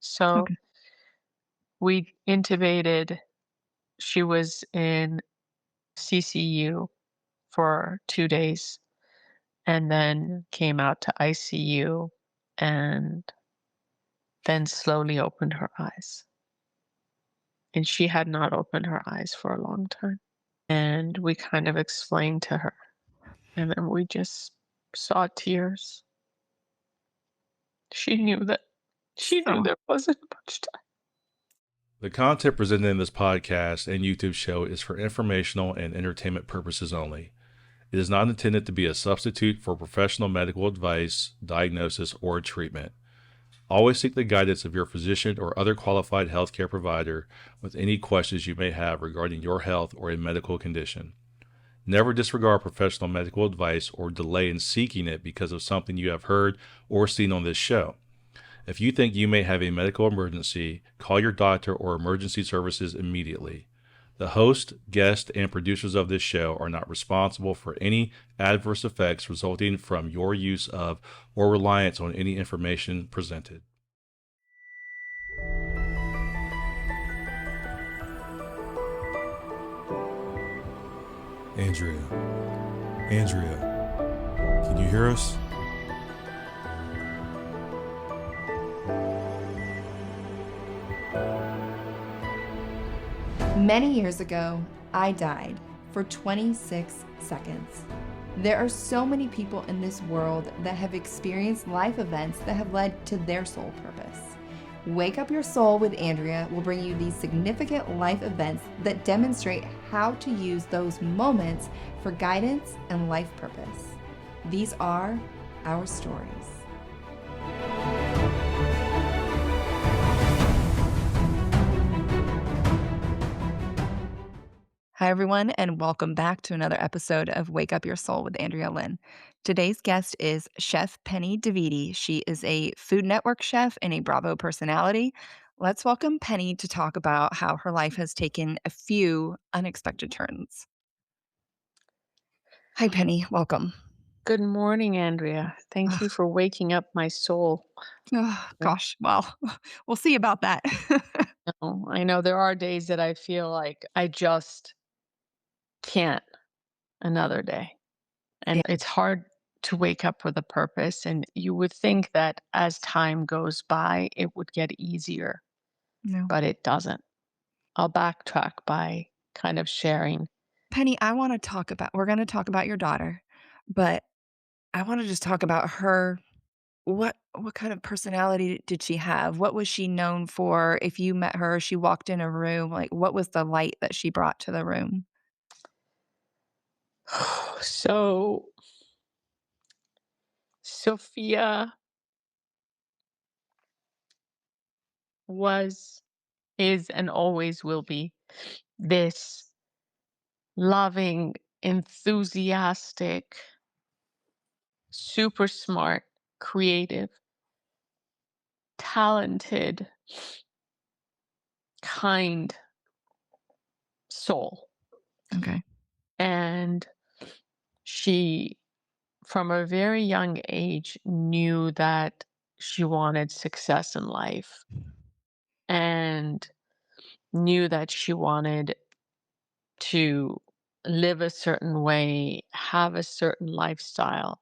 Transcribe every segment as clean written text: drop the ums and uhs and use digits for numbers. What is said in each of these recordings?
So Okay. we intubated. She was in CCU for 2 days and then came out to ICU and then slowly opened her eyes. And she had not opened her eyes for a long time. And we kind of explained to her. And then we just saw tears. She knew that she knew Oh, there wasn't much time. The content presented in this podcast and YouTube show is for informational and entertainment purposes only. It is not intended to be a substitute for professional medical advice, diagnosis, or treatment. Always seek the guidance of your physician or other qualified healthcare provider with any questions you may have regarding your health or a medical condition. Never disregard professional medical advice or delay in seeking it because of something you have heard or seen on this show. If you think you may have a medical emergency, call your doctor or emergency services immediately. The host, guests, and producers of this show are not responsible for any adverse effects resulting from your use of or reliance on any information presented. Andrea, can you hear us? Many years ago, I died for 26 seconds. There are so many people in this world that have experienced life events that have led to their sole purpose. Wake Up Your Soul with Andrea will bring you these significant life events that demonstrate how to use those moments for guidance and life purpose. These are our stories. Hi, everyone, and welcome back to another episode of Wake Up Your Soul with Andrea Lynn. Today's guest is Chef Penny Davidi. She is a Food Network chef and a Bravo personality. Let's welcome Penny to talk about how her life has taken a few unexpected turns. Hi, Penny. Welcome. Good morning, Andrea. Thank you Ugh, for waking up my soul. Yeah. gosh, well, we'll see about that. I know there are days that I feel like I just can't another day. Yeah, And it's hard to wake up with a purpose. And you would think that as time goes by, it would get easier, no. but it doesn't. I'll backtrack by kind of sharing. Penny, we're going to talk about your daughter, but I want to just talk about her. What kind of personality did she have? What was she known for? If you met her, she walked in a room, like, what was the light that she brought to the room? So, Sophia was, is, and always will be this loving, enthusiastic, super smart, creative, talented, kind soul. Okay. And she, from a very young age, knew that she wanted success in life and knew that she wanted to live a certain way, have a certain lifestyle.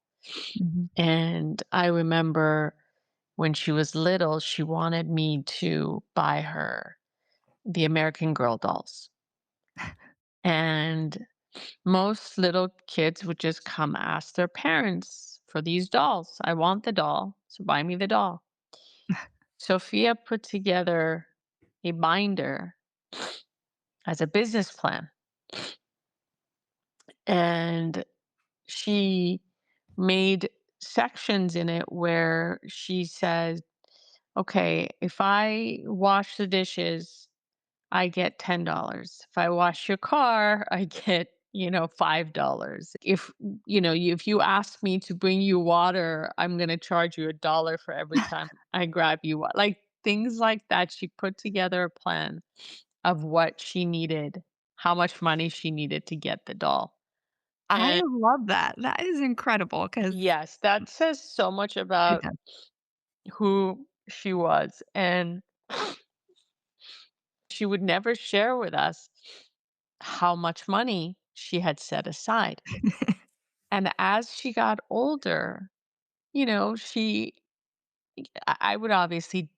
Mhm. And I remember when she was little, she wanted me to buy her the American Girl dolls. And most little kids would just come ask their parents for these dolls. I want the doll, so buy me the doll. Sophia put together a binder as a business plan, and she made sections in it where she said, okay, if I wash the dishes, I get $10. If I wash your car, I get, $5. If you ask me to bring you water, I'm going to charge you $1 for every time I grab you like things like that. She put together a plan of what she needed, how much money she needed to get the doll. I And love that. That is incredible because yes, that says so much it about does. who she was. And She would never share with us how much money she had set aside. And as she got older, she I would obviously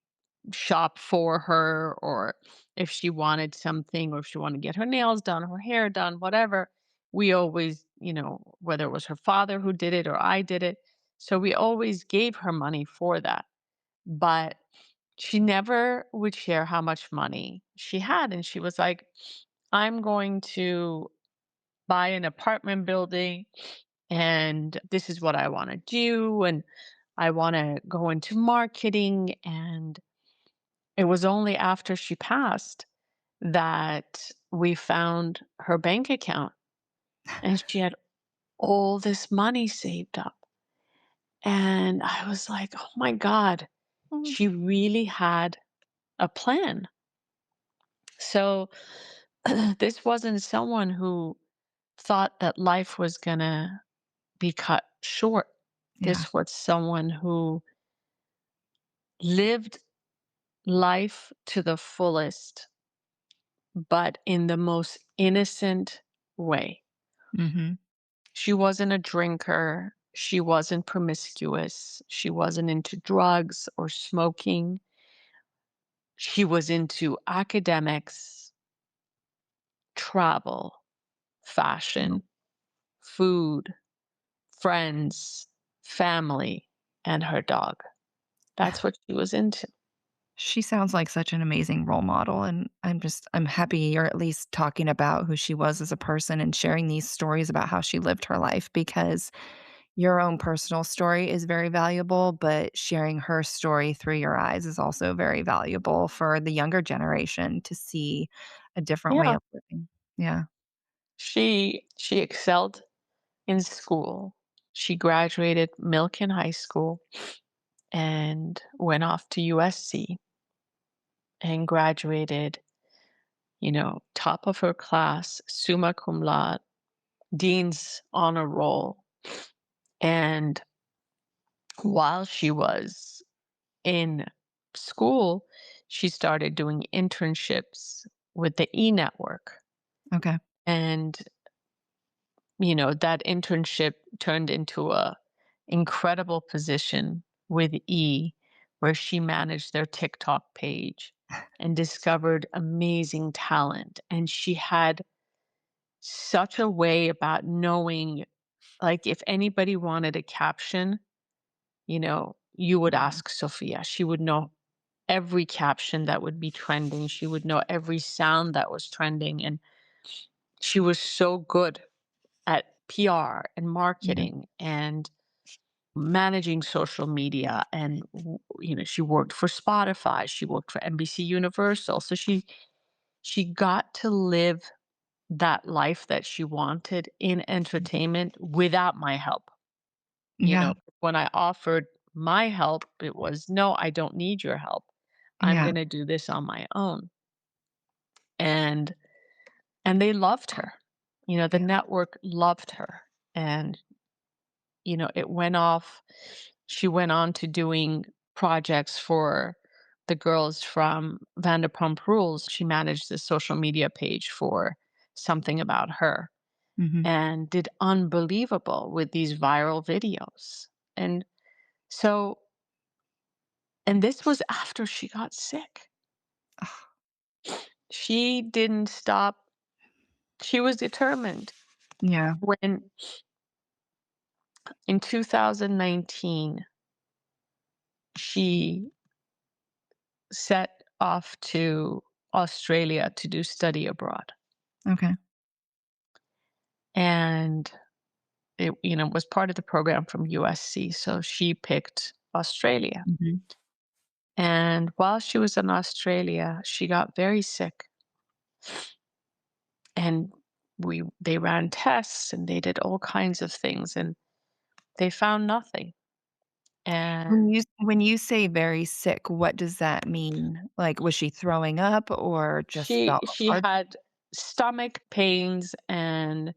shop for her, or if she wanted something, or if she wanted to get her nails done, her hair done, whatever, we always, whether it was her father who did it or I did it. So we always gave her money for that. But she never would share how much money she had. And she was like, I'm going to buy an apartment building and this is what I want to do. And I want to go into marketing. And it was only after she passed that we found her bank account and she had all this money saved up. And I was like, oh my God, Mm. she really had a plan. So this wasn't someone who thought that life was going to be cut short. Yeah. This was someone who lived life to the fullest, but in the most innocent way. Mhm. She wasn't a drinker. She wasn't promiscuous. She wasn't into drugs or smoking. She was into academics, travel, Wow. fashion, food, friends, family, and her dog. That's what she was into. She sounds like such an amazing role model, and I'm happy you're at least talking about who she was as a person and sharing these stories about how she lived her life, because your own personal story is very valuable, but sharing her story through your eyes is also very valuable for the younger generation to see a different way Yeah. of living. Yeah. She excelled in school. She graduated Milken High School and went off to USC and graduated, top of her class, summa cum laude, dean's honor roll. And while she was in school, she started doing internships with the E Network. Okay. And, that internship turned into a incredible position with E, where she managed their TikTok page and discovered amazing talent. And she had such a way about knowing, like, if anybody wanted a caption, you would Mhm. ask Sophia. She would know every caption that would be trending. She would know every sound that was trending. And she was so good at PR and Yeah. marketing and managing social media. And, she worked for Spotify. She worked for NBC Universal. So she got to live that life that she wanted in entertainment without my help. Yeah. When I offered my help, it was, no, I don't need your help. I'm Yeah. going to do this on my own. And they loved her. The Yeah. network loved her. And, it went off. She went on to doing projects for the girls from Vanderpump Rules. She managed the social media page for Something About Her Mhm. and did unbelievable with these viral videos. And so, and this was after she got sick. Ugh. She didn't stop. She was determined. Yeah. When in 2019, she set off to Australia to do study abroad. Okay. And it, was part of the program from USC. So she picked Australia. Mhm. And while she was in Australia, she got very sick. And they ran tests and they did all kinds of things and they found nothing. When And you say very sick, what does that mean? Like, was she throwing up or just she felt she hard? had stomach pains and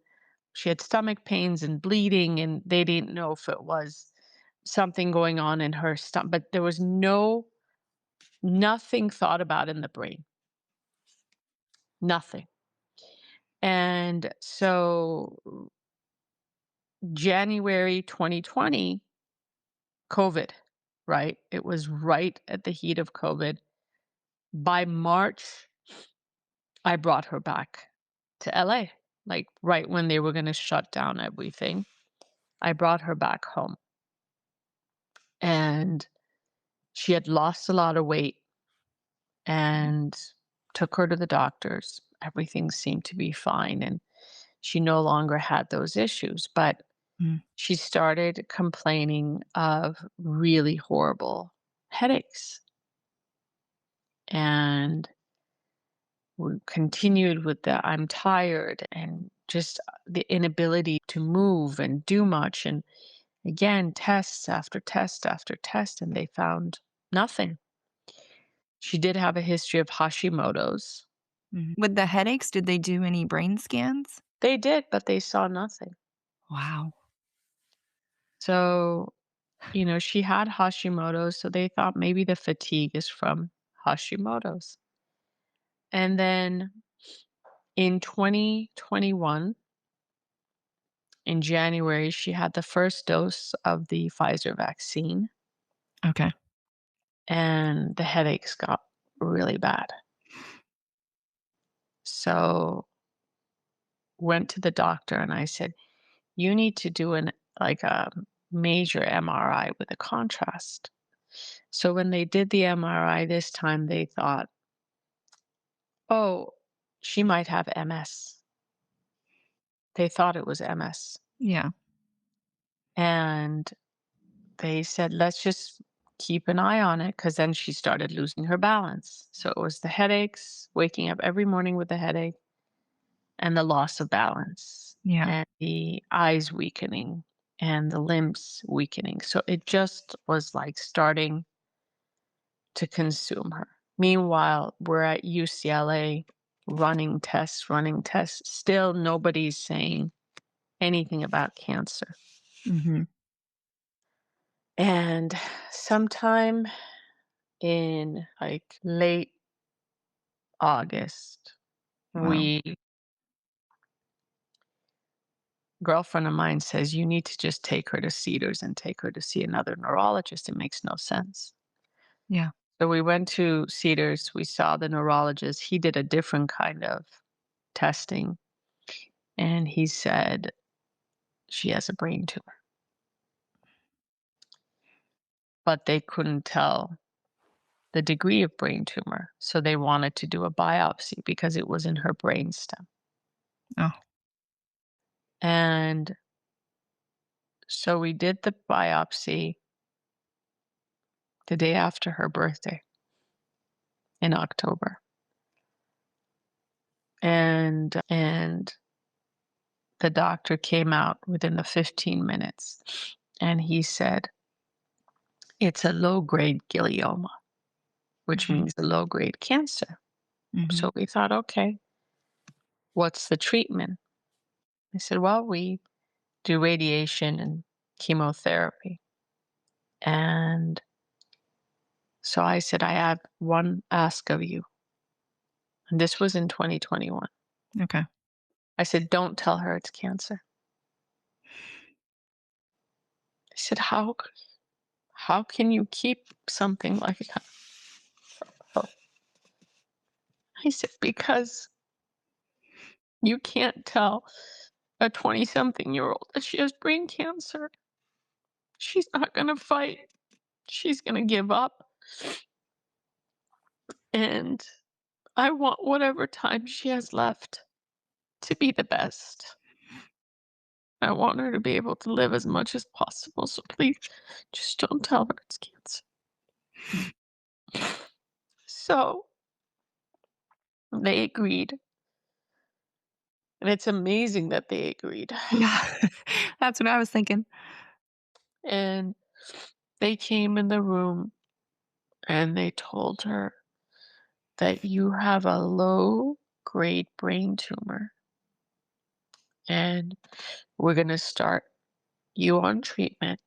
she had stomach pains and bleeding, and they didn't know if it was something going on in her stomach, but there was no Nothing thought about in the brain. Nothing. And so January 2020, COVID, right? It was right at the heat of COVID. By March, I brought her back to LA, like right when they were going to shut down everything. I brought her back home, and she had lost a lot of weight, and took her to the doctors. Everything seemed to be fine, and she no longer had those issues, but Mm. she started complaining of really horrible headaches. And we continued with the I'm tired and just the inability to move and do much. And again, tests after test after test, and they found nothing. She did have a history of Hashimoto's. Mhm. With the headaches, did they do any brain scans? They did, but they saw nothing. Wow. So, she had Hashimoto's, so they thought maybe the fatigue is from Hashimoto's. And then in 2021, in January, she had the first dose of the Pfizer vaccine, Okay. and the headaches got really bad. So went to the doctor and I said, "You need to do a major MRI with a contrast." So when they did the MRI this time, they thought, "Oh, she might have MS." They thought it was MS. Yeah. And they said, "Let's just keep an eye on it," because then she started losing her balance. So it was the headaches, waking up every morning with a headache, and the loss of balance, Yeah. and the eyes weakening, and the limbs weakening. So it just was like starting to consume her. Meanwhile, we're at UCLA running tests. Still, nobody's saying anything about cancer. Mhm. And sometime in like late August, Wow. we girlfriend of mine says you need to just take her to Cedars and take her to see another neurologist. It makes no sense. Yeah. So we went to Cedars, we saw the neurologist. He did a different kind of testing, and he said she has a brain tumor. But they couldn't tell the degree of brain tumor. So they wanted to do a biopsy because it was in her brainstem. Oh. And so we did the biopsy the day after her birthday in October. And the doctor came out within the 15 minutes, and he said it's a low-grade glioma, which Mhm. means a low-grade cancer. Mhm. So we thought, okay, what's the treatment? I said, well, we do radiation and chemotherapy. And so I said, I have one ask of you. And this was in 2021. Okay. I said, don't tell her it's cancer. I said, how can you keep something like that from her? I said, because you can't tell a 20-something-year-old that she has brain cancer. She's not going to fight. She's going to give up. And I want whatever time she has left to be the best. I want her to be able to live as much as possible. So please, just don't tell her it's cancer. So they agreed. And it's amazing that they agreed. Yeah. That's what I was thinking. And they came in the room and they told her that you have a low grade brain tumor, and we're going to start you on treatment,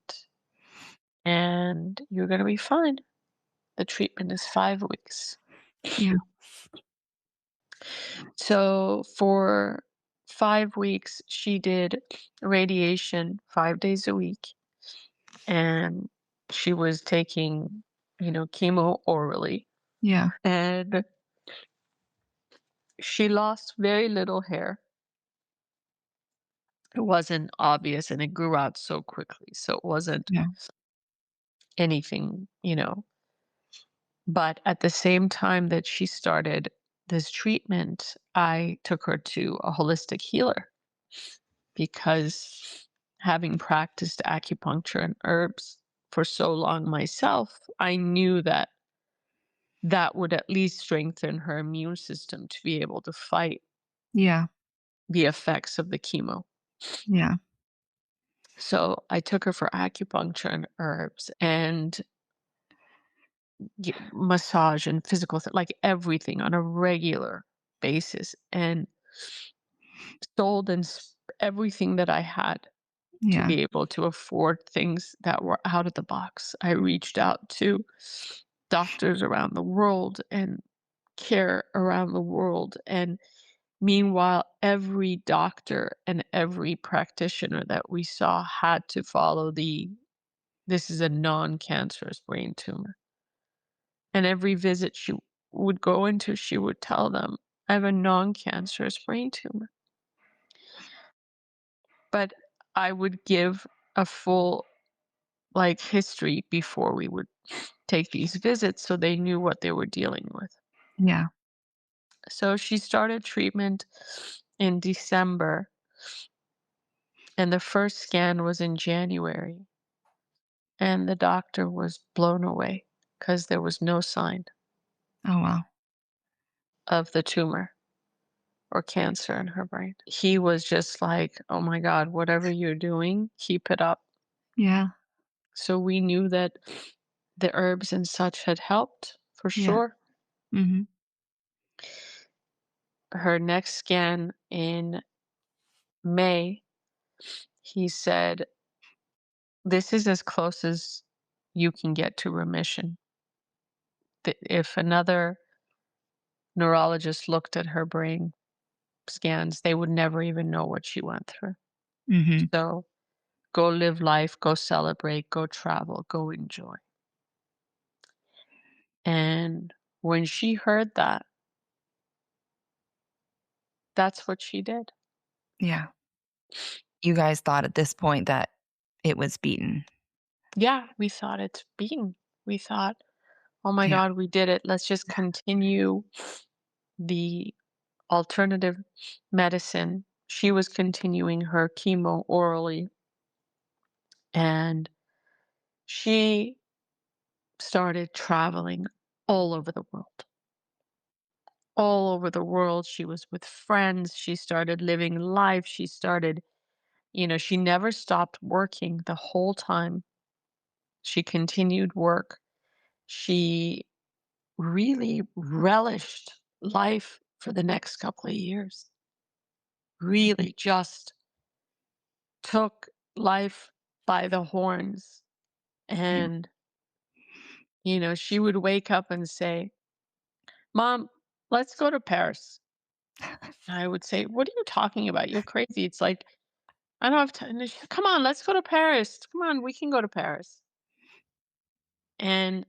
and you're going to be fine. The treatment is 5 weeks. Yeah. So for 5 weeks, she did radiation 5 days a week, and she was taking, chemo orally. Yeah. And she lost very little hair. It wasn't obvious, and it grew out so quickly. So it wasn't Yeah. anything. But at the same time that she started this treatment, I took her to a holistic healer because having practiced acupuncture and herbs for so long myself, I knew that that would at least strengthen her immune system to be able to fight Yeah. the effects of the chemo. Yeah. So I took her for acupuncture and herbs and massage and physical, like everything on a regular basis, and sold everything that I had to Yeah. be able to afford things that were out of the box. I reached out to doctors around the world and care around the world. And meanwhile, every doctor and every practitioner that we saw had to follow this is a non-cancerous brain tumor. And every visit she would go into, she would tell them, I have a non-cancerous brain tumor. But I would give a full history before we would take these visits so they knew what they were dealing with. Yeah. So she started treatment in December, and the first scan was in January. And the doctor was blown away because there was no sign Oh, wow. of the tumor or cancer in her brain. He was just like, oh my God, whatever you're doing, keep it up. Yeah. So we knew that the herbs and such had helped for Yeah. sure. Mhm. Her next scan in May, he said, this is as close as you can get to remission. If another neurologist looked at her brain scans, they would never even know what she went through. Mhm. So go live life, go celebrate, go travel, go enjoy. And when she heard that, that's what she did. Yeah. You guys thought at this point that it was beaten. Yeah, we thought it's being. We thought, oh my Yeah. God, we did it. Let's just continue the alternative medicine. She was continuing her chemo orally, and she started traveling all over the world. All over the world. She was with friends. She started living life. She started, she never stopped working the whole time. She continued work. She really relished life for the next couple of years. Mhm. Really just took life by the horns. Yeah. And, she would wake up and say, Mom, let's go to Paris. I would say, what are you talking about? You're crazy. It's like, I don't have time. Come on, let's go to Paris. Come on, we can go to Paris. And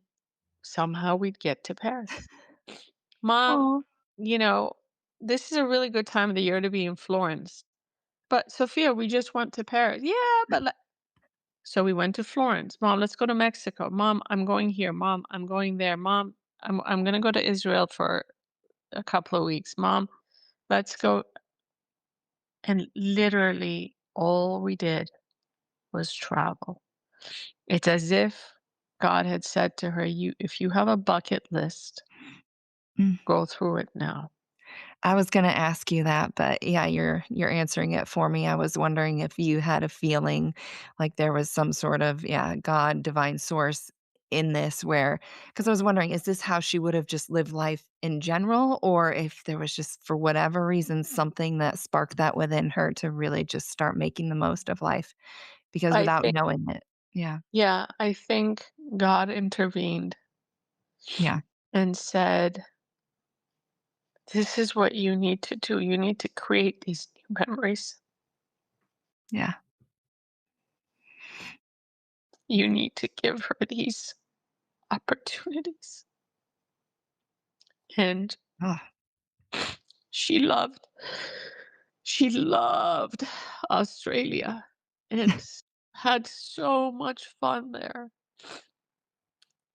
somehow we'd get to Paris. Mom, Oh. you know, this is a really good time of the year to be in Florence. But Sophia, we just went to Paris. Yeah, but so we went to Florence. Mom, let's go to Mexico. Mom, I'm going here. Mom, I'm going there. Mom, I'm gonna go to Israel for a couple of weeks. Mom, let's go. And literally all we did was travel. It's as if God had said to her, if you have a bucket list, Mm. go through it now. I was gonna ask you that, but yeah, you're answering it for me. I was wondering if you had a feeling like there was some sort of, yeah, God, divine source in this where, because I was wondering, is this how she would have just lived life in general, or if there was just, for whatever reason, something that sparked that within her to really just start making the most of life? Because I without think, knowing it. Yeah. yeah, I think God intervened Yeah. and said, "This is what you need to do. You need to create these new memories. Yeah. You need to give her these opportunities." And Oh, she loved she loved Australia and had so much fun there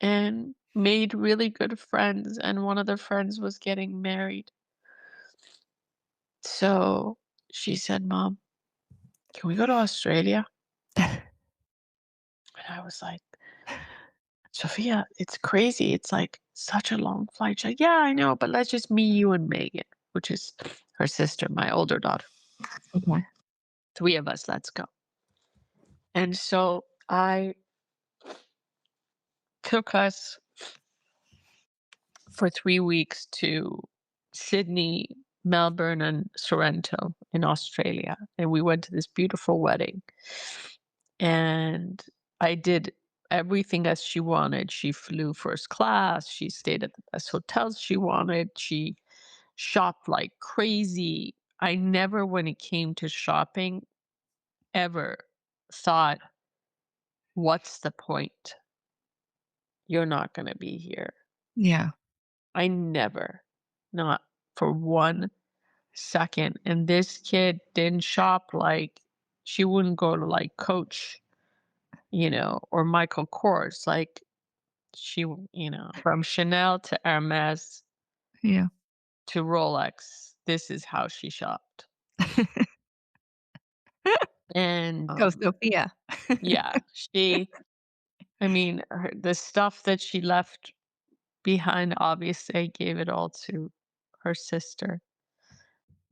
and made really good friends, and one of the friends was getting married. So she said, "Mom, can we go to Australia?" And I was like, "Sophia, it's crazy. It's like such a long flight." She's like, "Yeah, I know, but let's just me, you, and Megan," which is her sister, my older daughter. okay. Three of us, let's go. And so I took us for 3 weeks to Sydney, Melbourne, and Sorrento in Australia. And we went to this beautiful wedding. And I did everything as she wanted. She flew first class. She stayed at the best hotels she wanted. She shopped like crazy. I never, when it came to shopping, ever thought, what's the point? You're not going to be here. Yeah. I never, not for 1 second. And this kid didn't shop like she wouldn't go to like Coach, or Michael Kors. Like from Chanel to Hermes Yeah. to Rolex, this is how she shopped. And Go Sophia. yeah, I mean, the stuff that she left behind, obviously, I gave it all to her sister,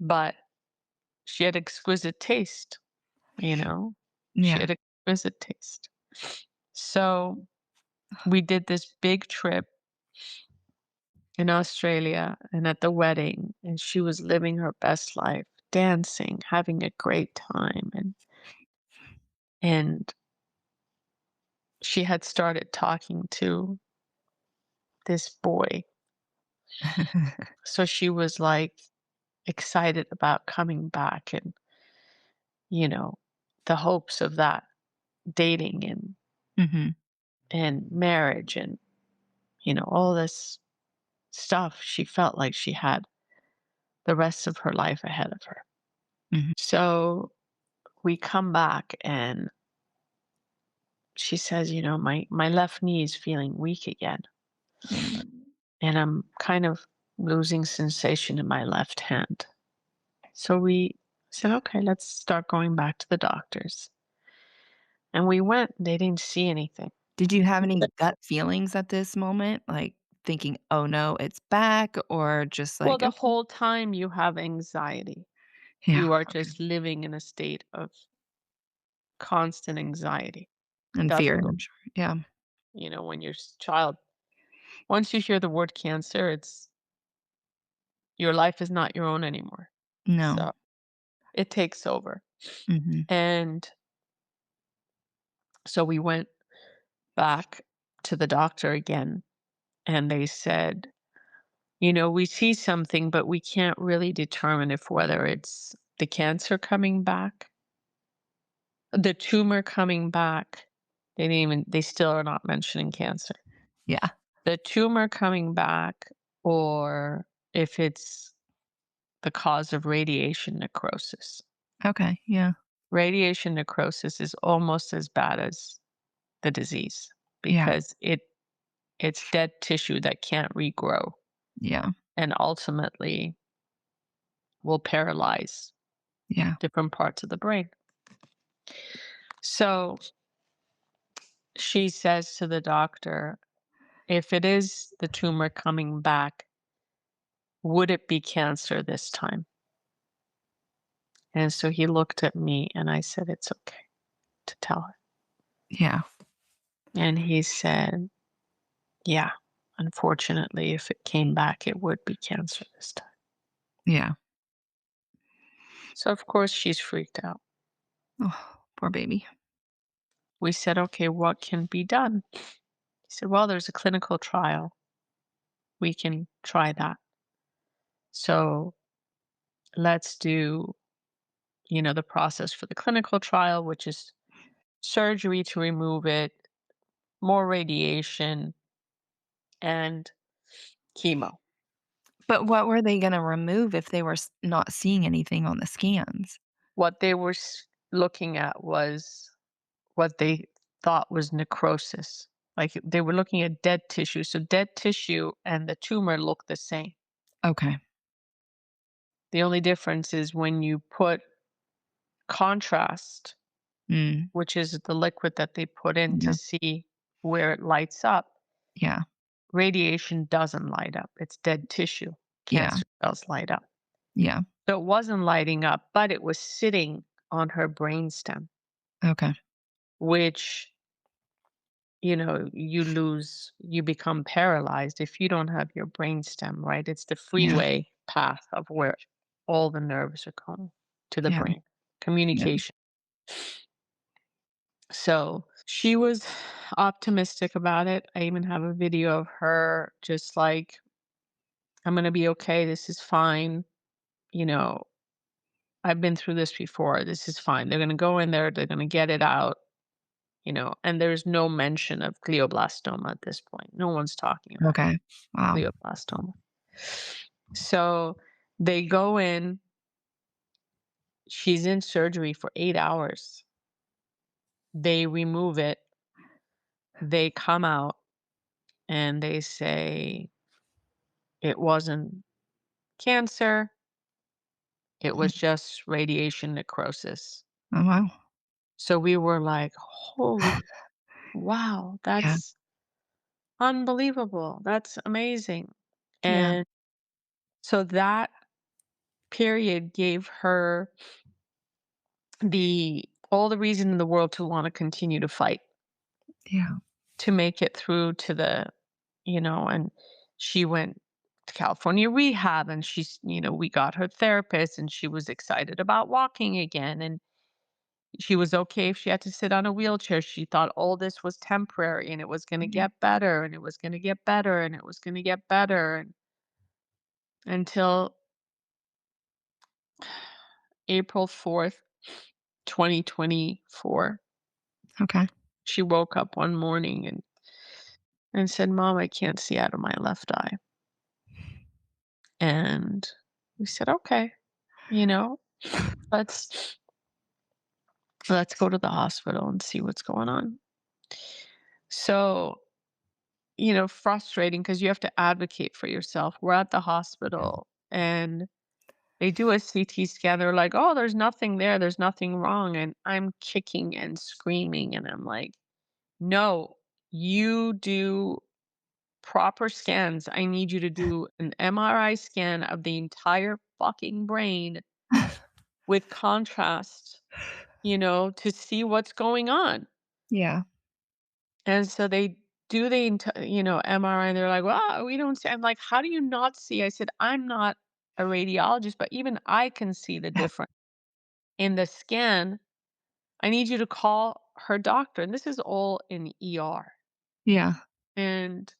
but she had exquisite taste, you know? She Yeah. had exquisite taste. So we did this big trip in Australia and at the wedding, and she was living her best life, dancing, having a great time, and she had started talking to this boy. So she was like excited about coming back and, you know, the hopes of that dating Mhm. and marriage and, all this stuff. She felt like she had the rest of her life ahead of her. Mhm. So we come back and she says, my left knee is feeling weak again. Mm. And I'm kind of losing sensation in my left hand. So we said, okay, let's start going back to the doctors. And we went, they didn't see anything. Did you have any gut feelings at this moment? Like, thinking, "Oh, no, it's back," or just Well, like, the "Okay." whole time you have anxiety. Yeah, You are okay. just living in a state of constant anxiety. It And fear, doesn't go, I'm sure. Yeah. when your child, once you hear the word cancer, your life is not your own anymore. No. So it takes over. Mhm. And so we went back to the doctor again, and they said, we see something, but we can't really determine if whether it's the cancer coming back, the tumor coming back. They still are not mentioning cancer. Yeah. The tumor coming back, or if it's the cause of radiation necrosis. Okay, yeah. Radiation necrosis is almost as bad as the disease Yeah. because it's dead tissue that can't regrow Yeah. and ultimately will paralyze Yeah. different parts of the brain. So she says to the doctor, if it is the tumor coming back, would it be cancer this time? And so he looked at me and I said, it's okay to tell her. Yeah. And he said, yeah, unfortunately, if it came back, it would be cancer this time. Yeah. So, of course, she's freaked out. Oh, poor baby. We said, okay, what can be done? He said, well, there's a clinical trial. we can try that. So let's do, the process for the clinical trial, which is surgery to remove it, more radiation, and chemo. But what were they gonna remove if they were not seeing anything on the scans? What they were looking at was what they thought was necrosis. Like they were looking at dead tissue. So dead tissue and the tumor look the same. Okay. The only difference is when you put contrast, Mm, which is the liquid that they put in to yeah, see where it lights up, yeah, radiation doesn't light up. It's dead tissue. yeah, Cancer cells light up. yeah. So it wasn't lighting up, but it was sitting on her brainstem, Okay. which, you become paralyzed if you don't have your brainstem, right? It's the Yeah, freeway path of where all the nerves are going to the yeah, brain, yeah. communication. So she was optimistic about it. I even have a video of her just like, I'm going to be okay. This is fine. You know, I've been through this before. This is fine. They're going to go in there. They're going to get it out, and there's no mention of glioblastoma at this point. No one's talking about Okay. Wow. glioblastoma. So they go in. She's in surgery for 8 hours. They remove it. They come out and they say it wasn't cancer. It was just radiation necrosis. Oh, wow. So we were like, holy wow, Yeah, that's unbelievable. That's amazing. yeah, And so that period gave her all the reason in the world to want to continue to fight, yeah, to make it through to and she went to California rehab, and we got her therapist, and she was excited about walking again, and she was okay if she had to sit on a wheelchair. She thought all this was temporary and it was going to yeah. get better and it was going to get better and it was going to get better until April 4th, 2024. Okay. She woke up one morning and said, "Mom, I can't see out of my left eye." And we said, "Okay, you know, let's let's go to the hospital and see what's going on." So, frustrating because you have to advocate for yourself. We're at the hospital and they do a CT scan. They're like, "Oh, there's nothing there. There's nothing wrong." And I'm kicking and screaming. And I'm like, "No, you do proper scans. I need you to do an MRI scan of the entire fucking brain with contrast, to see what's going on." Yeah, And so they do MRI, and they're like, "Well, we don't see." I'm like, "How do you not see?" I said, "I'm not a radiologist, but even I can see the difference in the scan. I need you to call her doctor." And this is all in ER. yeah. And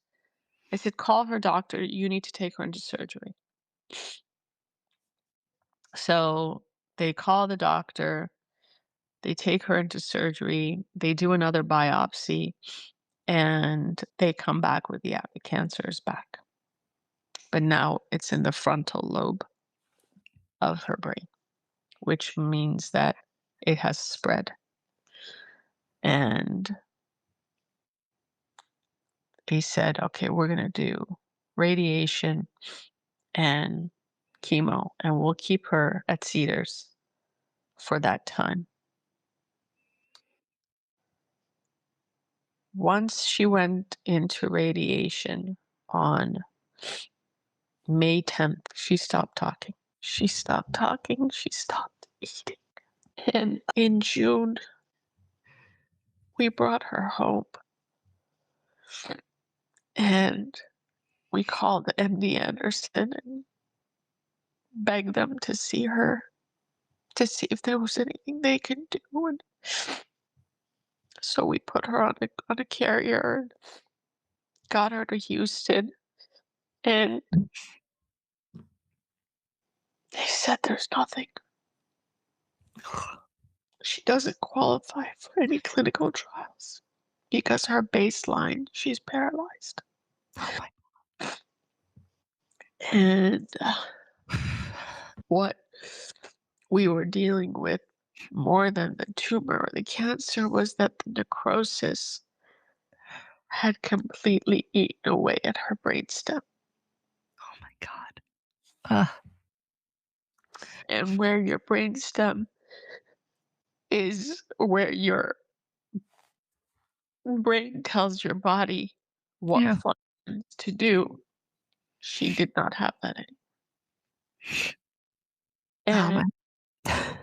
I said, "Call her doctor. You need to take her into surgery." So they call the doctor, they take her into surgery, they do another biopsy, and they come back with, yeah, the cancer is back. But now it's in the frontal lobe of her brain, which means that it has spread. And they said, "Okay, we're going to do radiation and chemo, and we'll keep her at Cedars for that time." Once she went into radiation on May 10th, she stopped talking. She stopped talking. She stopped eating. And in June, we brought her home and we called MD Anderson and begged them to see her, to see if there was anything they could do. And so we put her on a carrier and got her to Houston. And they said there's nothing. She doesn't qualify for any clinical trials because her baseline, she's paralyzed. Oh my. And what we were dealing with more than the tumor or the cancer was that the necrosis had completely eaten away at her brainstem. Oh my God. Ugh. And where your brainstem is where your brain tells your body what Yeah. functions to do. She did not have that Oh anymore. my. And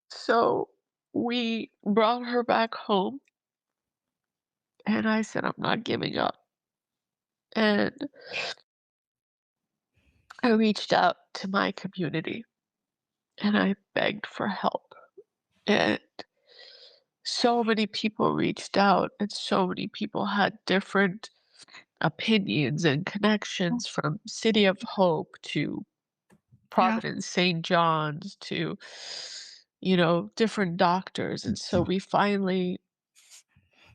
so we brought her back home, and I said, I'm not giving up. And I reached out to my community and I begged for help. And so many people reached out, and so many people had different opinions and connections from City of Hope to Yeah. Providence St. John's to, different doctors. And so we finally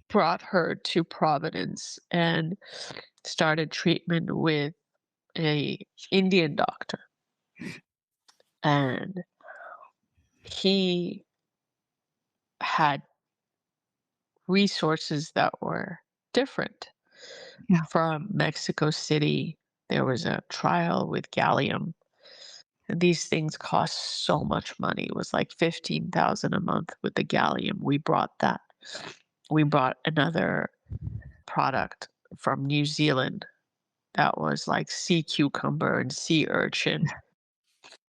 brought her to Providence and started treatment with a Indian doctor. And he had resources that were different. Yeah. From Mexico City, there was a trial with gallium. And these things cost so much money. It was like 15,000 a month with the gallium. We brought that. We brought another product from New Zealand that was like sea cucumber and sea urchin.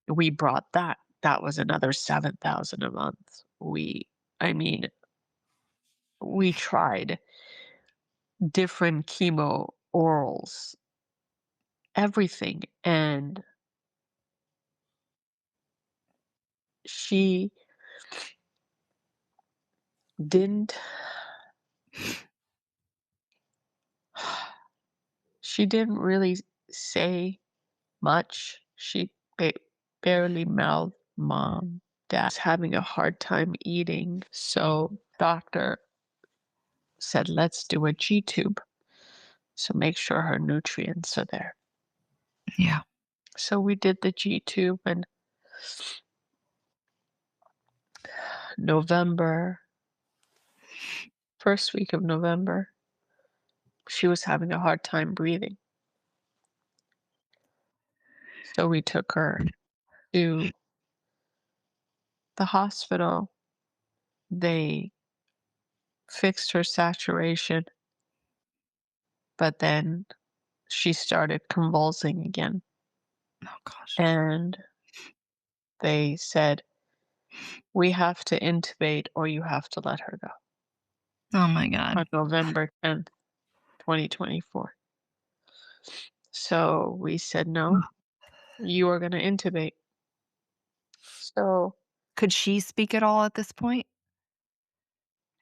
We brought that. That was another 7,000 a month. I mean, we tried different chemo orals, everything. And she didn't, she didn't really say much. She barely mouthed mom. Dad's having a hard time eating. So doctor said, let's do a G tube. So make sure her nutrients are there. Yeah. So we did the G tube in November, first week of November. She was having a hard time breathing. So we took her to the hospital. They fixed her saturation, but then she started convulsing again. Oh gosh. And they said, we have to intubate or you have to let her go Oh my God. on November 10th, 2024. So we said, no, you are going to intubate. So Could she speak at all at this point?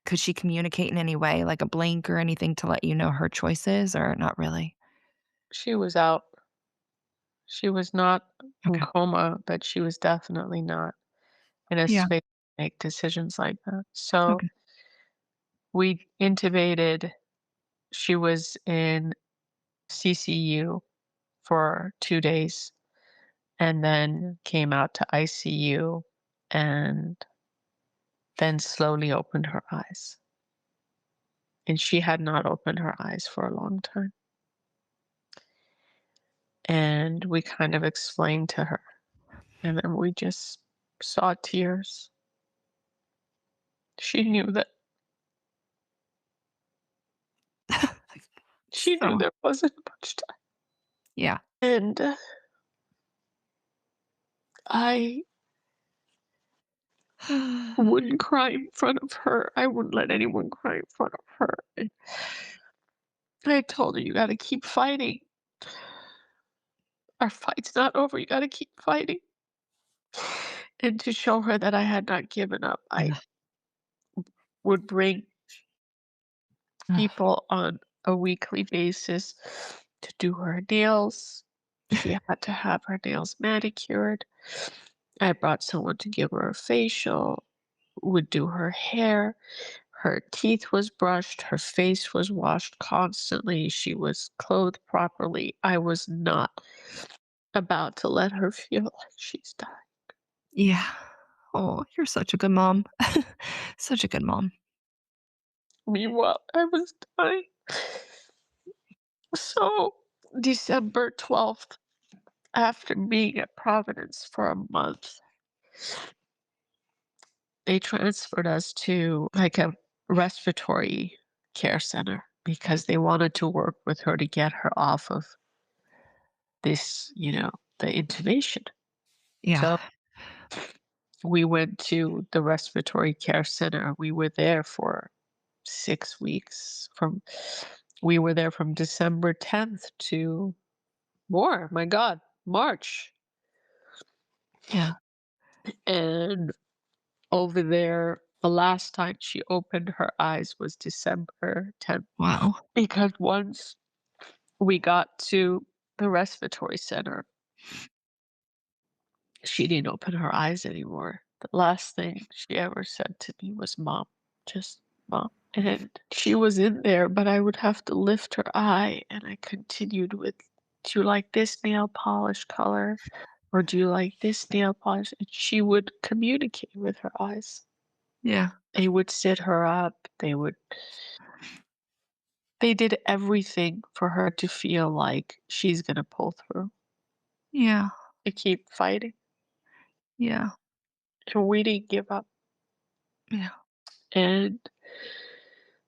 Could she communicate in any way, like a blink or anything to let you know her choices, or not really? she was out. She was not in Okay. coma, but she was definitely not in a Yeah. space to make decisions like that. So Okay. we intubated. She was in CCU for 2 days and then came out to ICU and then slowly opened her eyes. And she had not opened her eyes for a long time. And we kind of explained to her, and then we just saw tears. She knew that she knew So there wasn't much time. yeah. And I wouldn't cry in front of her. I wouldn't let anyone cry in front of her. And I told her, you got to keep fighting. Our fight's not over. You got to keep fighting. And to show her that I had not given up, I Yeah. would bring Ugh. people on a weekly basis to do her nails. She had to have her nails manicured. I brought someone to give her a facial, would do her hair. Her teeth was brushed, her face was washed constantly, she was clothed properly. I was not about to let her feel like she's dying. Yeah. Oh, you're such a good mom. Such a good mom. Meanwhile, I was dying. So, December 12th, after being at Providence for a month, they transferred us to like a respiratory care center because they wanted to work with her to get her off of this, the intubation. Yeah. So we went to the respiratory care center. We were there for 6 weeks. We were there from December 10th to more, my God, March. Yeah. And over there, the last time she opened her eyes was December 10th. Wow. Because once we got to the respiratory center, she didn't open her eyes anymore. The last thing she ever said to me was, "Mom, just mom." And she was in there, but I would have to lift her eye, and I continued with, "Do you like this nail polish color? Or do you like this nail polish?" And she would communicate with her eyes. Yeah. They would sit her up. They did everything for her to feel like she's gonna pull through, Yeah. to keep fighting. Yeah. And we didn't give up. Yeah. And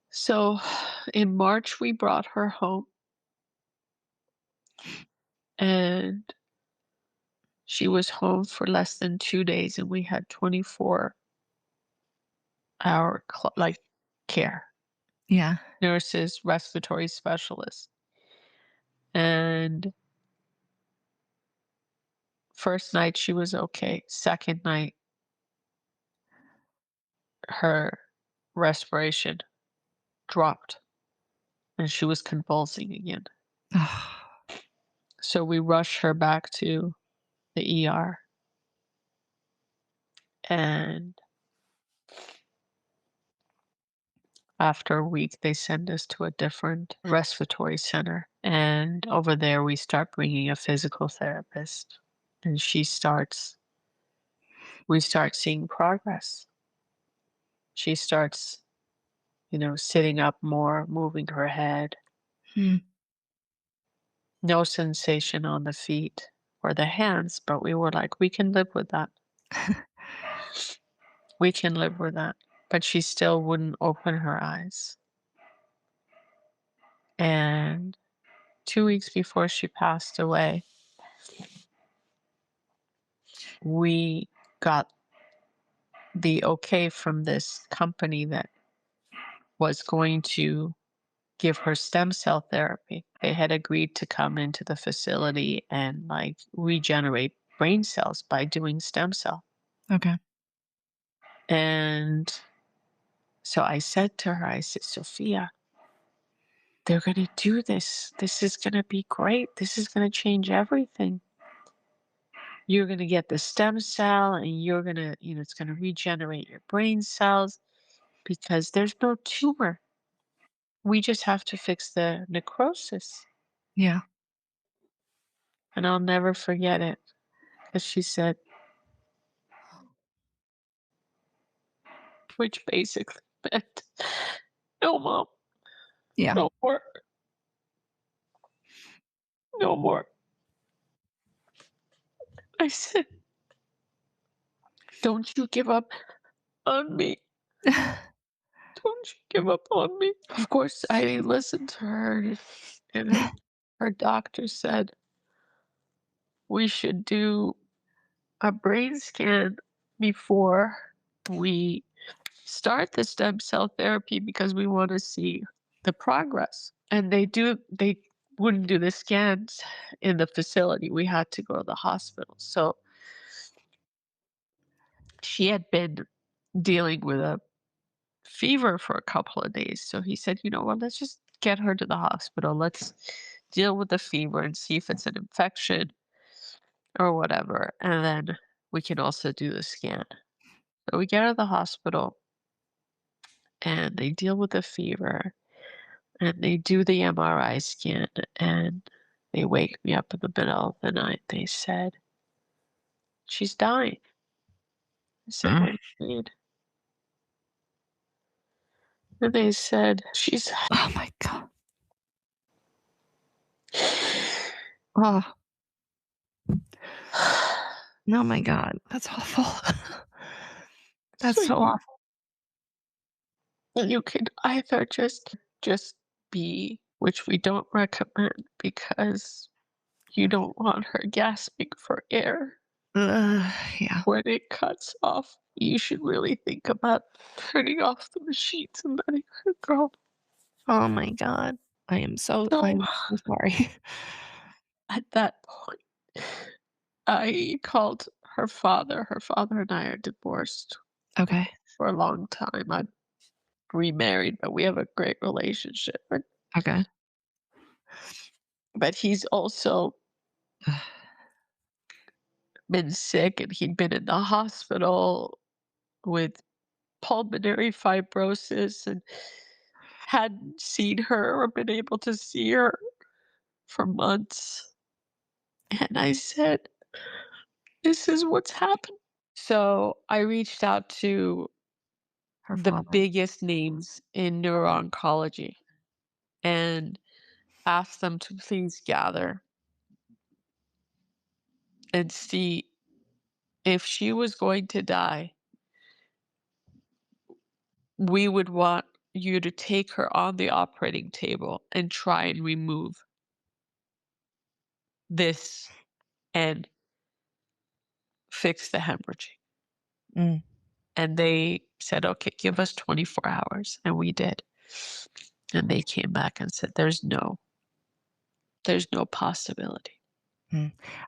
so in March, we brought her home, and she was home for less than 2 days, and we had 24-hour care, Yeah. nurses, respiratory specialists. And first night she was okay. Second night, her respiration dropped and she was convulsing again. So we rushed her back to the ER, and after a week, they send us to a different respiratory center. And over there, we start bringing a physical therapist, and we start seeing progress. She starts, sitting up more, moving her head, Hmm. no sensation on the feet or the hands, but we were like, we can live with that. We can live with that. But she still wouldn't open her eyes. And 2 weeks before she passed away, we got the okay from this company that was going to give her stem cell therapy. They had agreed to come into the facility and regenerate brain cells by doing stem cell. Okay. And so I said to her, I said, "Sophia, they're going to do this. This is going to be great. This is going to change everything. You're going to get the stem cell and you're going to, it's going to regenerate your brain cells because there's no tumor. We just have to fix the necrosis." Yeah. And I'll never forget it because she said, which basically meant, "No, mom, Yeah. no more, no more." I said, "Don't you give up on me. Don't you give up on me." Of course, I didn't listen to her. And her doctor said, "We should do a brain scan before we start the stem cell therapy because we want to see the progress." And they wouldn't do the scans in the facility. We had to go to the hospital. So she had been dealing with a fever for a couple of days. So he said, "You know what, let's just get her to the hospital. Let's deal with the fever and see if it's an infection or whatever. And then we can also do the scan. So we get out of the hospital and they deal with the fever and they do the MRI scan and they wake me up in the middle of the night. They said, she's dying. I said, what do you mean? And they said, she's Oh my God. Oh, oh my God. That's awful. That's so so awful. you can either just be, which we don't recommend because you don't want her gasping for air Yeah. when it cuts off. You should really think about turning off the machines and letting her go. Oh my God. I'm so So sorry. at that point, I called her father. Her father and I are divorced Okay. for a long time. I'm remarried, but we have a great relationship. Okay. But he's also been sick and he'd been in the hospital with pulmonary fibrosis and hadn't seen her or been able to see her for months. And I said, this is what's happened. So I reached out to Her the father. biggest names in neuro-oncology and asked them to please gather and see if she was going to die. We would want you to take her on the operating table and try and remove this and fix the hemorrhaging. Mm. And they said, okay, give us 24 hours. And we did. And they came back and said, there's no possibility.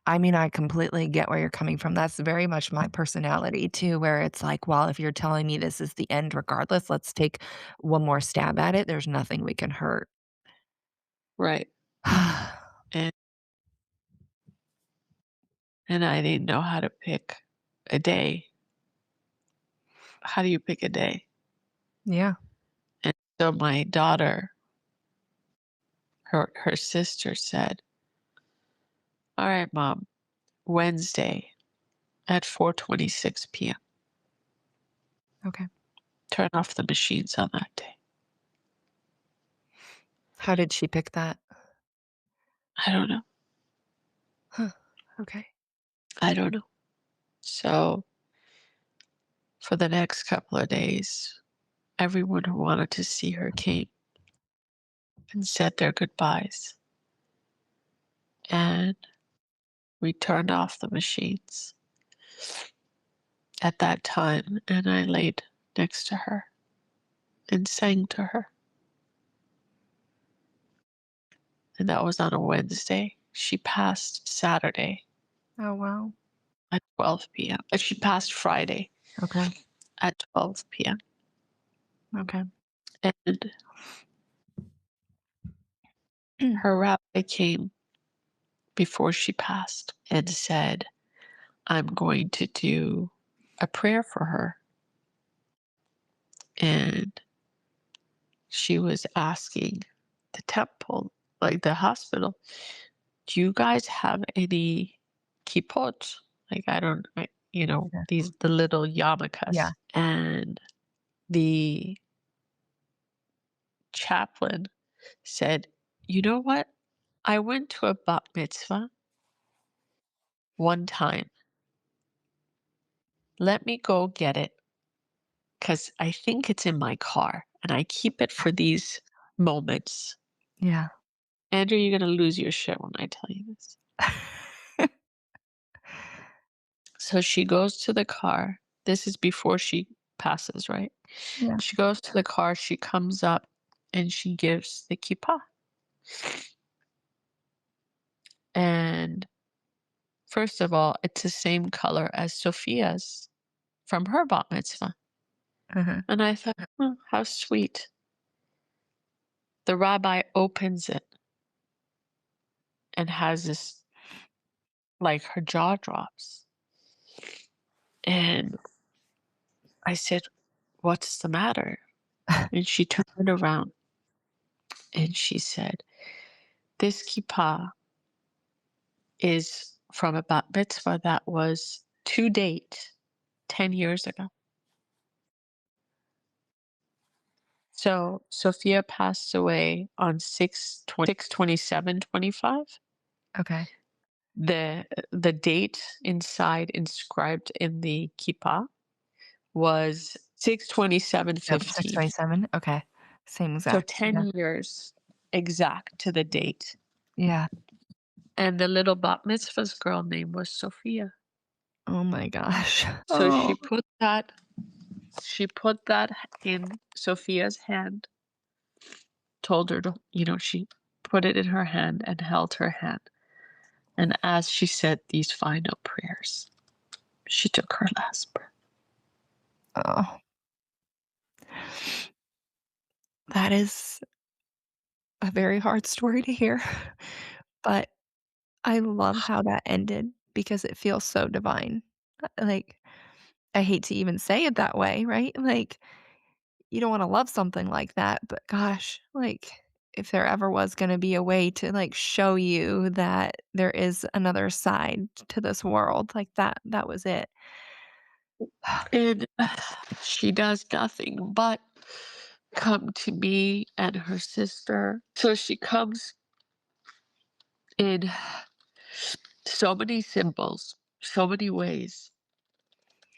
I mean, I completely get where you're coming from. That's very much my personality too, where it's like, well, if you're telling me this is the end regardless, let's take one more stab at it. There's nothing we can hurt. Right. And I didn't know how to pick a day. How do you pick a day? Yeah. And so my daughter, her sister said, all right, Mom, Wednesday at 4:26 p.m. Okay. Turn off the machines on that day. How did she pick that? I don't know. Huh. Okay. I don't know. So for the next couple of days, everyone who wanted to see her came and said their goodbyes. And we turned off the machines at that time, and I laid next to her and sang to her. And that was on a Wednesday. She passed Saturday Oh, wow. at 12 p.m. She passed Friday Okay. at 12 p.m. Okay. And her rabbi came before she passed and said, I'm going to do a prayer for her. And she was asking the temple, like the hospital, do you guys have any kippot? Like, Yeah. the little yarmulkes. Yeah. And the chaplain said, you know what? I went to a bat mitzvah one time. Let me go get it because I think it's in my car and I keep it for these moments. Yeah. Andrew, you're going to lose your shit when I tell you this. So she goes to the car. This is before she passes, right? Yeah. She goes to the car. She comes up and she gives the kippah. And first of all, it's the same color as Sophia's from her bat mitzvah. Uh-huh. And I thought, oh, how sweet. The rabbi opens it and has this, like, her jaw drops. And I said, "What's the matter?" And she turned around and she said, "This kippah is from a bat mitzvah that was to date 10 years ago." So Sophia passed away on 6/27/25. Okay. The date inscribed in the kippah was Yep, 6/27/15. 627. Okay. Same So exact. 10 Yeah. years exact to the date. Yeah. And the little bat mitzvah's girl name was Sophia. Oh my gosh. So Oh. she put that in Sophia's hand, told her to, she put it in her hand and held her hand. And as she said these final prayers, she took her last breath. Oh. That is a very hard story to hear, but I love how that ended because it feels so divine. Like, I hate to even say it that way, right? Like, you don't wanna love something like that, but gosh, like, if there ever was gonna be a way to, like, show you that there is another side to this world, like, that was it. And she does nothing but come to me and her sister. So she comes in so many symbols, so many ways,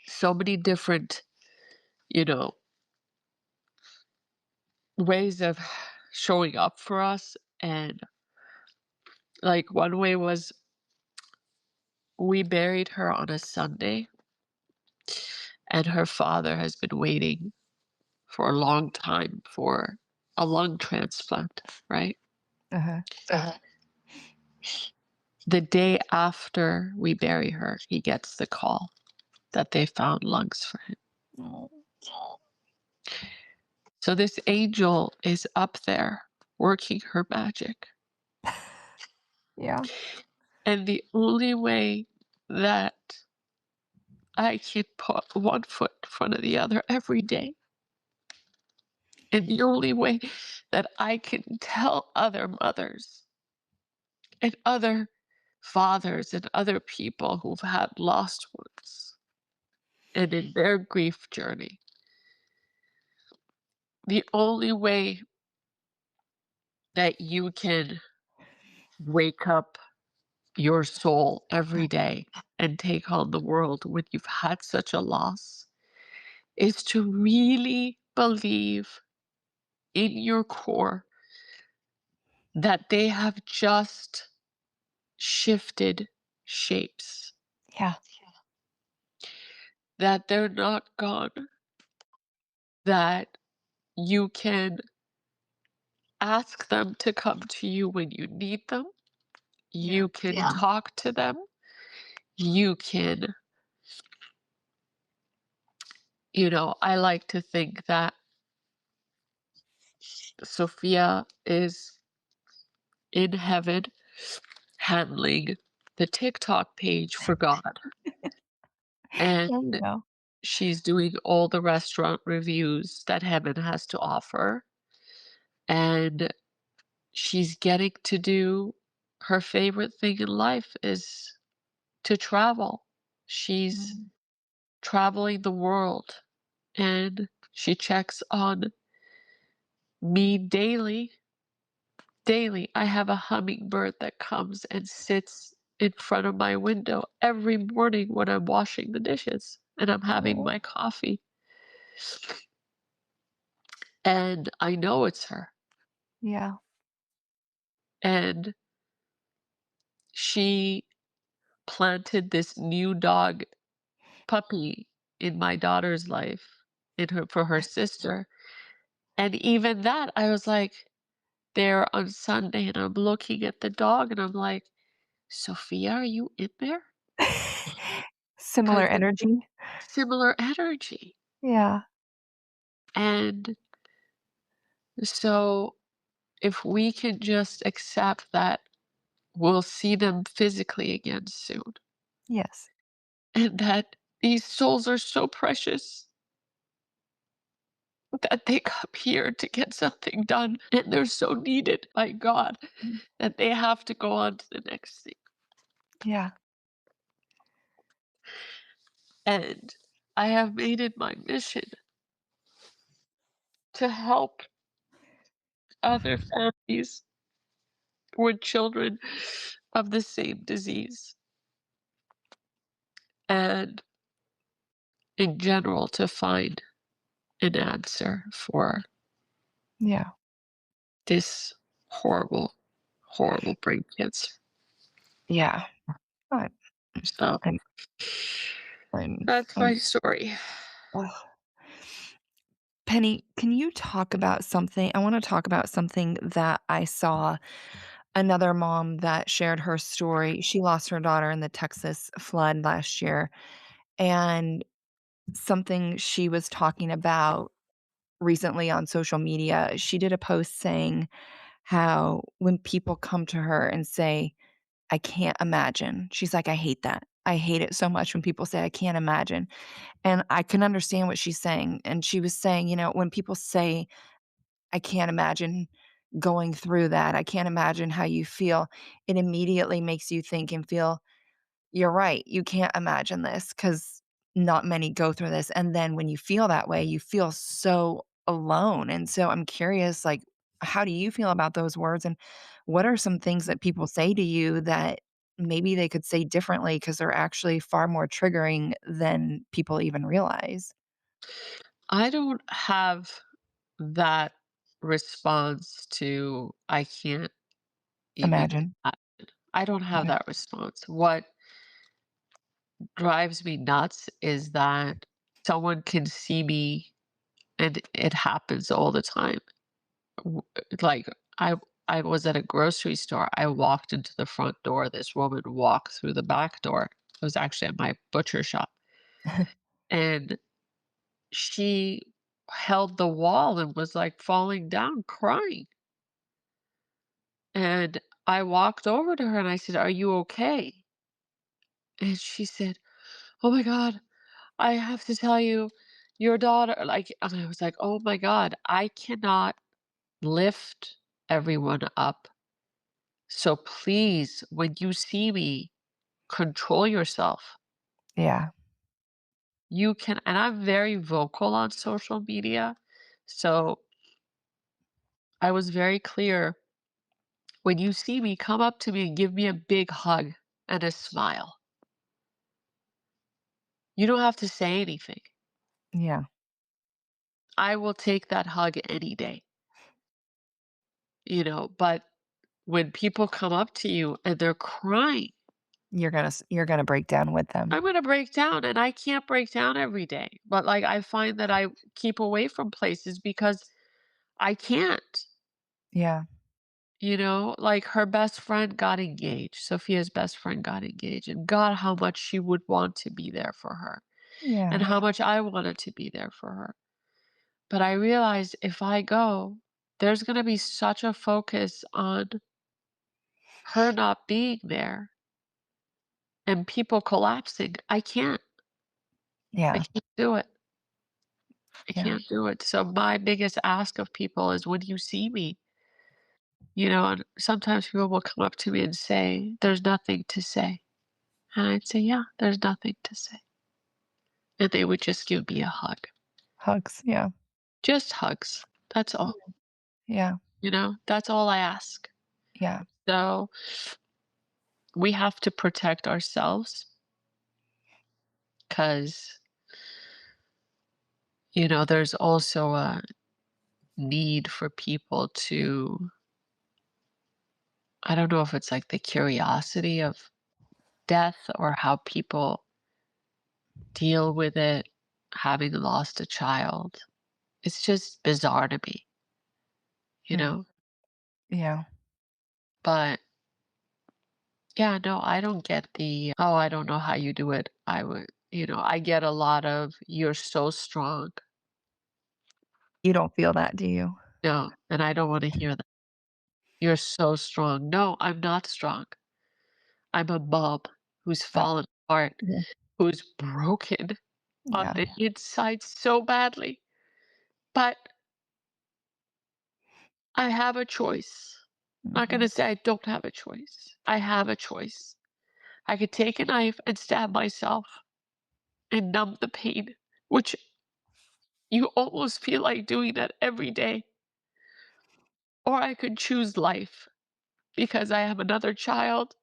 so many different, you know, ways of showing up for us. And like one way was we buried her on a Sunday, and her father has been waiting for a long time for a lung transplant, right? Uh-huh. Uh, the day after we bury her, he gets the call that they found lungs for him. Oh. So this angel is up there working her magic. Yeah. And the only way that I can put one foot in front of the other every day, and the only way that I can tell other mothers and other fathers and other people who've had lost ones and in their grief journey, the only way that you can wake up your soul every day and take on the world when you've had such a loss is to really believe in your core that they have just shifted shapes, Yeah. that they're not gone, that you can ask them to come to you when you need them, you can talk to them, you can, I like to think that Sophia is in heaven handling the TikTok page for God. There And you go. she's doing all the restaurant reviews that heaven has to offer. And she's getting to do her favorite thing in life is to travel. She's traveling the world and she checks on me daily. Daily, I have a hummingbird that comes and sits in front of my window every morning when I'm washing the dishes and I'm having Oh. my coffee. And I know it's her. Yeah. And she planted this new dog puppy in my daughter's life, for her sister. And even that, I was like, there on Sunday, and I'm looking at the dog, and I'm like, Sophia, are you in there? Similar Because it's energy. similar energy. Yeah. And so if we can just accept that will see them physically again soon, Yes. and that these souls are so precious that they come here to get something done, and they're so needed by God Mm. that they have to go on to the next thing. Yeah. And I have made it my mission to help other families with children of the same disease, and in general to find an answer for Yeah. this horrible, horrible brain cancer. Yeah. I So I'm I'm that's I'm my story. ugh. Penny, can you talk about something? I wanna talk about something that I saw another mom that shared her story. She lost her daughter in the Texas flood last year, and something she was talking about recently on social media, she did a post saying how when people come to her and say, "I can't imagine," she's like, "I hate that. I hate it so much when people say I can't imagine." And I can understand what she's saying, and she was saying, when people say, "I can't imagine going through that. I can't imagine how you feel," it immediately makes you think and feel, "You're right. You can't imagine this because not many go through this." And then when you feel that way, you feel so alone. And so I'm curious, like, how do you feel about those words? And what are some things that people say to you that maybe they could say differently because they're actually far more triggering than people even realize? I don't have that response to I can't even Imagine. imagine. I don't have Okay. that response. What drives me nuts is that someone can see me, and it happens all the time. W- Like I I was at a grocery store. I walked into the front door. This woman walked through the back door. It was actually at my butcher shop. And she held the wall and was like falling down crying. And I walked over to her and I said, "Are you okay?" And she said, "Oh my God, I have to tell you, your daughter," like, and I was like, "Oh my God, I cannot lift everyone up. So please, when you see me, control yourself. Yeah. You can," and I'm very vocal on social media. So I was very clear. When you see me, come up to me and give me a big hug and a smile. You don't have to say anything. Yeah. I will take that hug any day, but when people come up to you and they're crying, You're gonna break down with them. I'm gonna break down, and I can't break down every day. But like I find that I keep away from places because I can't. Yeah. Like her best friend got engaged. Sophia's best friend got engaged, and God, how much she would want to be there for her, and Yeah. how much I wanted to be there for her. But I realized if I go, there's gonna be such a focus on her not being there and people collapsing. I Yeah. can't do it. I Yeah. can't do it. So my biggest ask of people is when you see me, and sometimes people will come up to me and say, "There's nothing to say." And I'd say, "Yeah, there's nothing to say." And they would just give me a hug. Hugs. Yeah. Just hugs. That's all. Yeah. That's all I ask. Yeah. So we have to protect ourselves because, there's also a need for people to, I don't know if it's like the curiosity of death or how people deal with it, having lost a child. It's just bizarre to me, you Mm. know? Yeah. But yeah, no, I don't get "Oh, I don't know how you do it." I get a lot of, "You're so strong." You don't feel that, do you? No, and I don't want to hear that. "You're so strong." No, I'm not strong. I'm a mom who's Uh, fallen apart, yeah, who's broken on yeah, the inside so badly. But I have a choice. I'm not mhm, gonna say I don't have a choice. I have a choice. I could take a knife and stab myself and numb the pain, which you almost feel like doing that every day. Or I could choose life because I have another child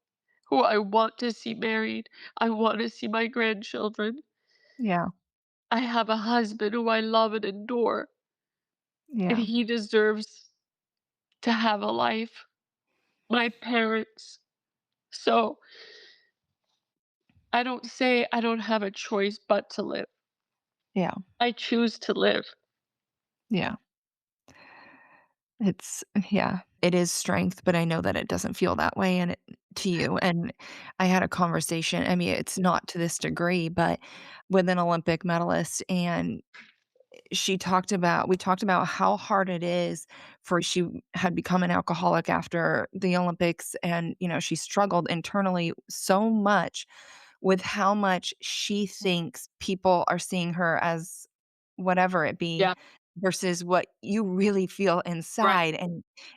who I want to see married. I want to see my grandchildren. yeah, I have a husband who I love and adore, and yeah, he deserves to have a life. My parents. So I don't say I don't have a choice but to live. yeah, I choose to live. yeah. It's yeah, it is strength, but I know that it doesn't feel that way and to you, and I had a conversation, I mean, it's not to this degree, but with an Olympic medalist, and we talked about how hard it is for she had become an alcoholic after the Olympics, and, she struggled internally so much with how much she thinks people are seeing her as whatever it be Yeah, versus what you really feel right, inside,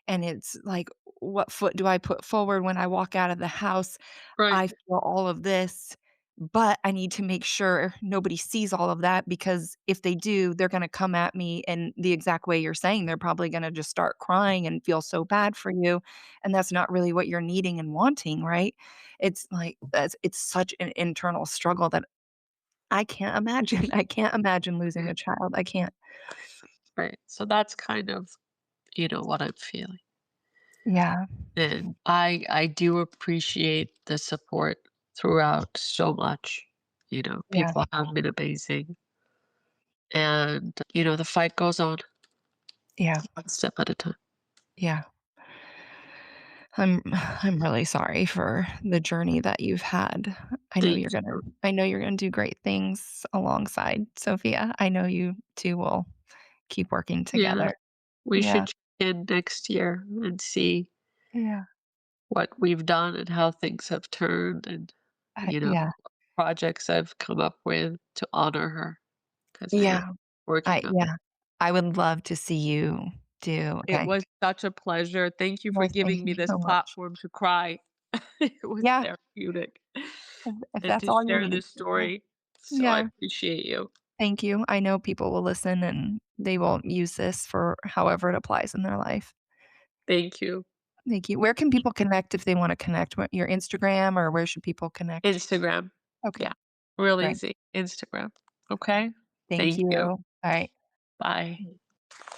and it's like, what foot do I put forward when I walk out of the house? right. I feel all of this, but I need to make sure nobody sees all of that because if they do, they're gonna come at me in the exact way you're saying. They're probably gonna just start crying and feel so bad for you, and that's not really what you're needing and wanting, right? It's like it's such an internal struggle that I can't imagine. I can't imagine losing Yeah, a child. I can't. right. So that's kind of, what I'm feeling. Yeah, And I do appreciate the support throughout so much. yeah, People have been amazing. And, the fight goes on yeah, one step at a time. yeah. I'm really sorry for the journey that you've had. Thank you. I know you're gonna do great things alongside Sophia. I know you 2 will keep working Yeah. together. We Yeah, should check in next year and see yeah, what we've done and how things have turned and, yeah, projects I've come up with to honor her because I am yeah, working on. yeah. I would love to see you do It was such a pleasure. Thank you for well, thank giving me you this so much. platform to cry. It was Yeah, therapeutic if and that's to all you share need. this story. So I Yeah, appreciate you. thank you. I know people will listen and they will use this for however it applies in their life. Thank you. Thank you. Where can people connect if they wanna connect? What your Instagram or where should people connect? Instagram. Okay, Yeah. Real great. easy. Instagram. Okay. Thank Thank you. you. All right. Bye.